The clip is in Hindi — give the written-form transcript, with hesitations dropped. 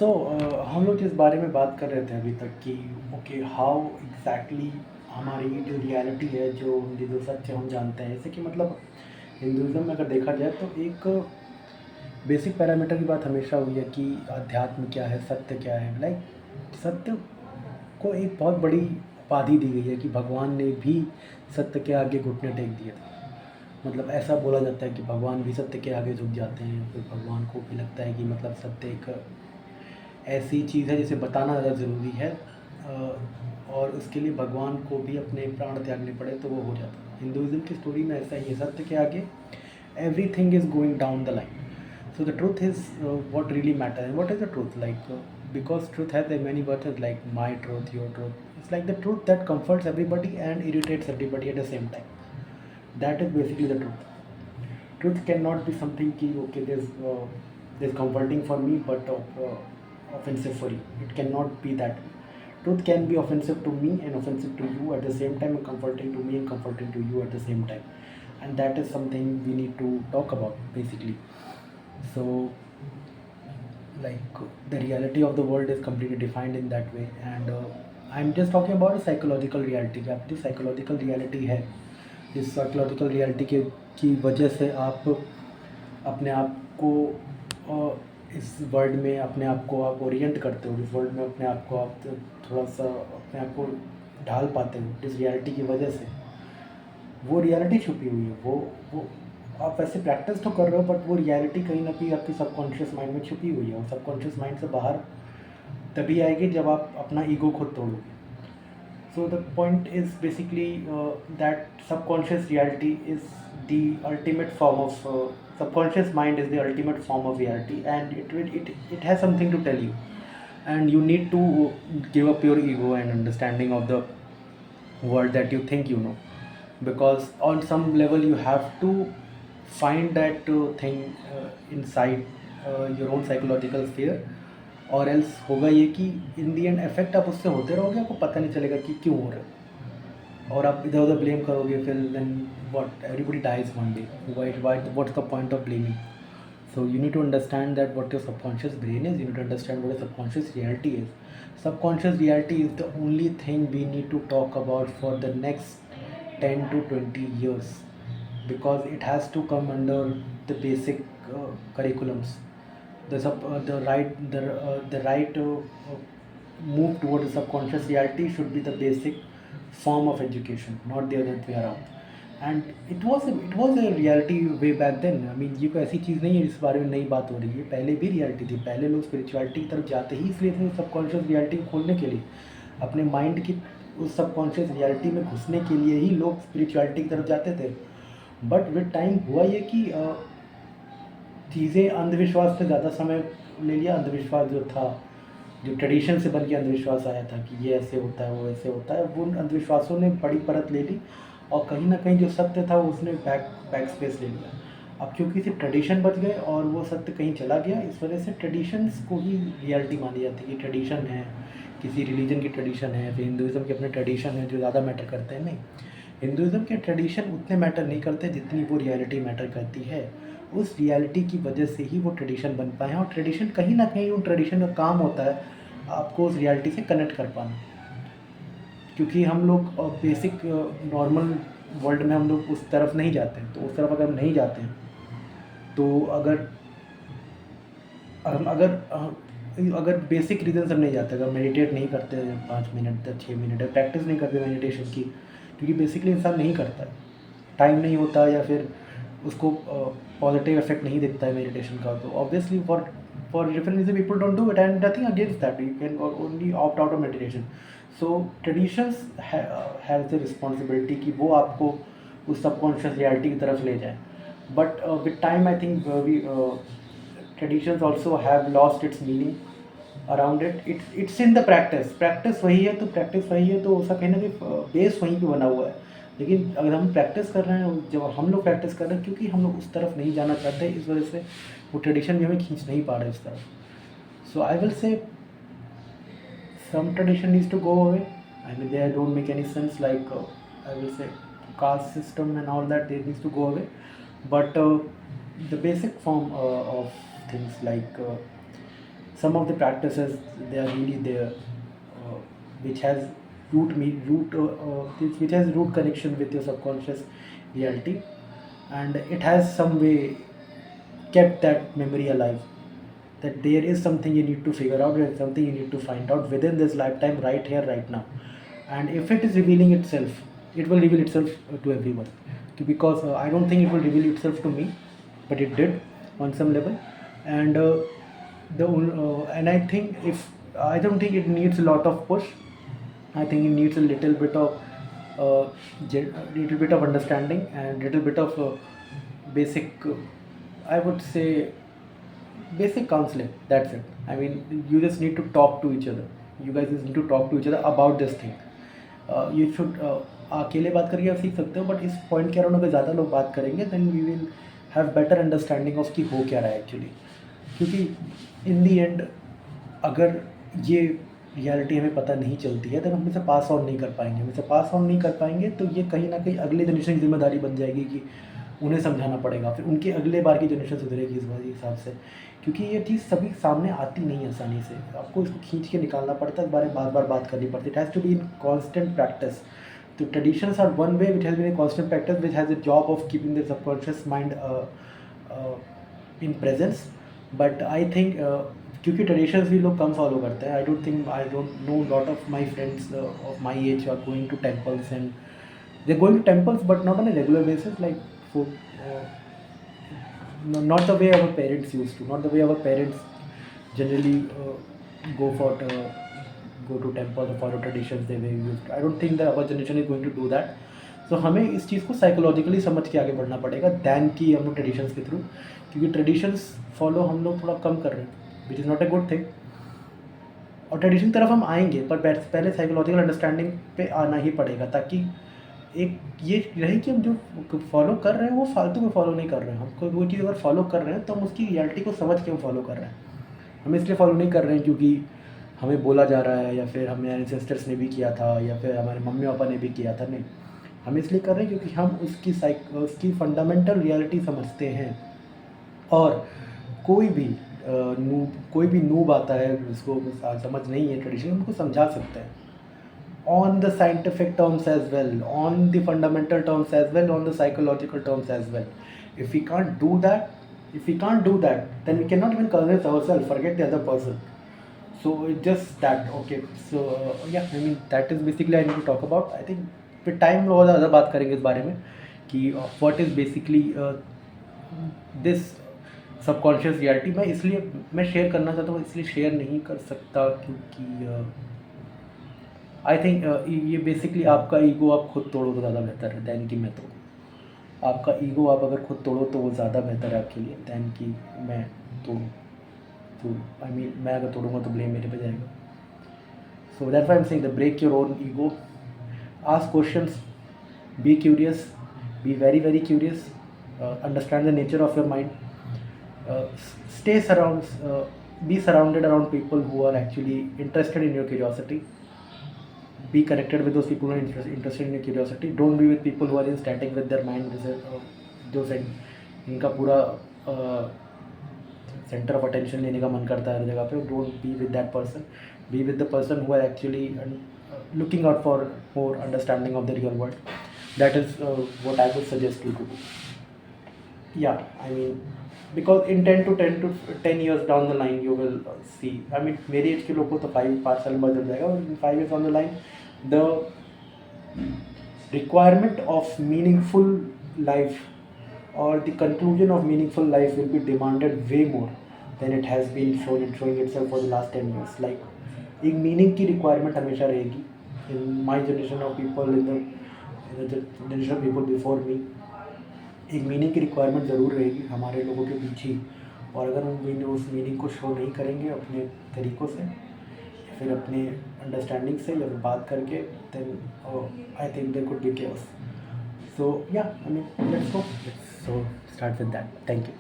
हम लोग जिस बारे में बात कर रहे थे अभी तक कि ओके हाउ एग्जैक्टली हमारी जो रियलिटी है, जो सत्य हम जानते हैं, जैसे कि मतलब हिंदुज़्म में अगर देखा जाए तो एक बेसिक पैरामीटर की बात हमेशा हुई है कि अध्यात्म क्या है, सत्य क्या है। सत्य को एक बहुत बड़ी उपाधि दी गई है कि भगवान ने भी सत्य के आगे घुटने टेक दिए थे। मतलब ऐसा बोला जाता है कि भगवान भी सत्य के आगे झुक जाते हैं। फिर भगवान को भी लगता है कि मतलब सत्य एक ऐसी चीज़ है जिसे बताना ज़्यादा ज़रूरी है, और उसके लिए भगवान को भी अपने प्राण त्यागने पड़े तो वो हो जाता है। हिंदुज़म की स्टोरी में ऐसा ही है, सत्य के आगे everything is going down the line. So the truth is what really matters. And what is the truth? Because truth has many versions like my truth, your truth. It's like the truth that comforts everybody and irritates everybody at the same time. That is basically the truth. Truth cannot be something ki okay, there's comforting for me but offensive for you. It cannot be that way. Truth can be offensive to me and offensive to you at the same time, and comforting to me and comforting to you at the same time. And that is something we need to talk about basically. So like the reality of the world is completely defined in that way, and I'm just talking about a psychological reality कि आपकी जो psychological reality है, इस psychological reality की वजह से आप अपने आप को इस वर्ल्ड में अपने आप को आप ओरिएंट करते हो, इस वर्ल्ड में अपने आप को आप थोड़ा सा अपने आप को ढाल पाते हो इस रियलिटी की वजह से। वो रियलिटी छुपी हुई है, वो आप वैसे प्रैक्टिस तो कर रहे हो बट वो रियलिटी कहीं ना कहीं आपकी सबकॉन्शियस माइंड में छुपी हुई है, और सबकॉन्शियस माइंड से बाहर तभी आएगी जब आप अपना ईगो खुद तोड़ोगे। So the point is basically that subconscious reality is the ultimate form of subconscious mind is the ultimate form of reality, and it has something to tell you, and you need to give up your ego and understanding of the world that you think you know, because on some level you have to find that thing inside your own psychological sphere, और एल्स होगा ये कि इन दी एंड इफेक्ट आप उससे होते रहोगे, आपको पता नहीं चलेगा कि क्यों हो रहा है, और आप इधर उधर ब्लेम करोगे, फिर then what, everybody dies one day, what's the point of blaming? So you need to understand that what your subconscious brain is. You need to understand what your subconscious reality is. Subconscious reality is the only thing we need to talk about for the next 10 to 20 years, because it has to come under the basic curriculums. The right move towards the subconscious reality should be the basic form of education, not the other way around. And it was a reality way back then. I mean ये कोई ऐसी चीज़ नहीं है जिस बारे में नई बात हो रही है, पहले भी रियलिटी थी। पहले लोग स्पिरिचुअलिटी की तरफ जाते ही इसलिए थे, सबकॉन्शियस रियलिटी को खोलने के लिए, अपने माइंड की उस सबकॉन्शियस रियलिटी में घुसने के लिए ही लोग स्पिरिचुअलिटी की तरफ जाते थे। बट विद टाइम हुआ ये कि चीज़ें अंधविश्वास से ज़्यादा समय ले लिया। अंधविश्वास जो था, जो ट्रेडिशन से बन के अंधविश्वास आया था कि ये ऐसे होता है, वो ऐसे होता है, वो अंधविश्वासों ने बड़ी परत ले ली, और कहीं ना कहीं जो सत्य था उसने बैक स्पेस ले लिया। अब क्योंकि सिर्फ ट्रेडिशन बच गए और वो सत्य कहीं चला गया, इस वजह से ट्रेडिशंस को ही रियलिटी मानी जाती है कि ट्रेडिशन है, किसी रिलीजन की ट्रेडिशन है, फिर हिंदुज़म के अपने ट्रेडिशन है जो ज़्यादा मैटर करते हैं। नहीं, हिंदुज़म के ट्रेडिशन उतने मैटर नहीं करते जितनी वो रियलिटी मैटर करती है। उस रियलिटी की वजह से ही वो ट्रेडिशन बन पाए हैं, और ट्रेडिशन कहीं ना कहीं उन ट्रेडिशन का काम होता है आपको उस रियलिटी से कनेक्ट कर पाना। क्योंकि हम लोग बेसिक नॉर्मल वर्ल्ड में हम लोग उस तरफ नहीं जाते हैं, तो उस तरफ अगर हम नहीं जाते हैं तो अगर बेसिक रीज़न हम नहीं जाते, अगर मेडिटेट नहीं करते 5 मिनट या 6 मिनट, प्रैक्टिस नहीं करते मेडिटेशन की, क्योंकि बेसिकली इंसान नहीं करता है, टाइम नहीं होता, या फिर उसको पॉजिटिव इफेक्ट नहीं दिखता है मेडिटेशन का, तो obviously for different reason people don't do it, and nothing against that, you can only opt out of meditation. So traditions has the responsibility कि वो आपको उस सबकॉन्शियस रियलिटी की तरफ ले जाए। But with time I think we traditions also have lost its meaning around it. It's in the practice वही है, तो practice वही है, तो उसका कहीं ना कहीं बेस वहीं पे बना हुआ है। लेकिन अगर हम प्रैक्टिस कर रहे हैं, जब हम लोग प्रैक्टिस कर रहे हैं, क्योंकि हम लोग उस तरफ नहीं जाना चाहते, इस वजह से वो ट्रेडिशन भी हमें खींच नहीं पा रहे इस तरफ। So I will say some tradition needs to go away. I mean, they don't make any sense, like I will say caste system and all that, they needs to go away. But the basic form of things like some of the practices, they are really there, which has which has root connection with your subconscious reality, and it has some way kept that memory alive, that there is something you need to figure out, there is something you need to find out within this lifetime, right here, right now. And if it is revealing itself, it will reveal itself to everyone. Because I don't think it will reveal itself to me, but it did on some level. And and I think if I don't think it needs a lot of push. I think it needs a little bit of understanding and little bit of basic, I would say, basic counseling. That's it. I mean, you just need to talk to each other. You guys just need to talk to each other about this thing. You should अकेले बात करके आप सीख सकते हो, बट इस पॉइंट के अराउंड अगर ज़्यादा लोग बात करेंगे then we will have better understanding of कि हो क्या रहा है एक्चुअली. क्योंकि इन दी एंड अगर ये रियलिटी हमें पता नहीं चलती है तो हम इसे पास ऑन नहीं कर पाएंगे. हम इसे पास ऑन नहीं कर पाएंगे तो ये कहीं ना कहीं अगले जनरेशन की जिम्मेदारी बन जाएगी कि उन्हें समझाना पड़ेगा, फिर उनके अगले बार की जनरेशन सुधरेगी इस बार हिसाब से. क्योंकि ये चीज़ सभी सामने आती नहीं है आसानी से, आपको इसको खींच के निकालना पड़ता है, इस बारे में बार बार बात करनी पड़ती है. It has to be in constant practice. तो traditions are one way which has been a constant practice which has a job of keeping the subconscious mind in presence. But I think क्योंकि ट्रेडिशंस भी लोग कम फॉलो करते हैं. I don't know lot of my friends of my age are going to temples and they going to temples but not on a regular basis, like for not the way our parents used to, not the way our parents generally go to temple or follow traditions they were used to. I don't think that our generation is going to do that. So हमें इस चीज़ को साइकोलॉजिकली समझ के आगे बढ़ना पड़ेगा दैन कि हम लोग ट्रेडिशंस के थ्रू, क्योंकि ट्रेडिशंस फॉलो हम लोग थोड़ा कम कर रहे हैं, which is not a good thing. और ट्रेडिशन की तरफ हम आएंगे पर पहले साइकोलॉजिकल अंडरस्टैंडिंग पे आना ही पड़ेगा, ताकि एक ये रहे कि हम जो फॉलो कर रहे हैं वो फालतू में फॉलो नहीं कर रहे हैं. हम कोई चीज़ अगर फॉलो कर रहे हैं तो हम उसकी रियलिटी को समझ के हम फॉलो कर रहे हैं. हम इसलिए फॉलो नहीं कर रहे हैं क्योंकि हमें बोला जा रहा है या फिर हमें एंसेस्टर्स ने भी किया था या फिर हमारे मम्मी पापा ने भी किया था. नहीं, हम इसलिए कर रहे हैं क्योंकि हम उसकी फंडामेंटल रियलिटी समझते हैं. और कोई भी नूब आता है जिसको समझ नहीं है ट्रेडिशन, उनको समझा सकते हैं on the scientific terms as well, on the fundamental terms as well, on the psychological terms as well. If we can't do that, then we cannot even convince ourselves, forget the other person. So it's just that. Okay, so yeah, I mean that is basically I need to talk about. I think with time और ज़्यादा बात करेंगे इस बारे में कि what is basically this subconscious reality. मैं इसलिए शेयर करना चाहता हूँ, इसलिए शेयर नहीं कर सकता क्योंकि आई थिंक ये बेसिकली आपका ईगो आप खुद तोड़ो तो ज़्यादा बेहतर है दैन कि मैं तोड़ूँ. आपका ईगो आप अगर खुद तोड़ो तो वो ज़्यादा बेहतर है आपके लिए दैन कि मैं तोड़ूँ. तो आई मीन मैं अगर तोड़ूँगा तो ब्लेम मेरे पे जाएगा. So that's why I am saying the break your own ego, ask questions, be curious, be very very curious, understand the nature of your mind, stay be surrounded around people who are actually interested in your curiosity. Be connected with those people who are interested in your curiosity. Don't be with people who are in static with their mind, जो इनका पूरा सेंटर ऑफ अटेंशन लेने का मन करता है हर जगह पे. Don't be with that person. Be with the person who are actually looking out for more understanding of the real world. That is what I would suggest you to do. Yeah, I mean, because in 10 years down the line you will see, I mean मेरी एज के लोग को तो 5 साल बाद बदल जाएगा, और 5 years down the line the requirement of meaningful life or the conclusion of meaningful life will be demanded way more than it has been showing itself for the last 10 years. Like एक meaning की requirement हमेशा रहेगी in my generation of people, in the generation of people before me. एक मीनिंग की रिक्वायरमेंट ज़रूर रहेगी हमारे लोगों के बीच ही, और अगर हम उस मीनिंग को शो नहीं करेंगे अपने तरीक़ों से या फिर अपने अंडरस्टैंडिंग से या फिर बात करके, then I think there could be chaos. So या I mean let's go, so start with that. Thank you.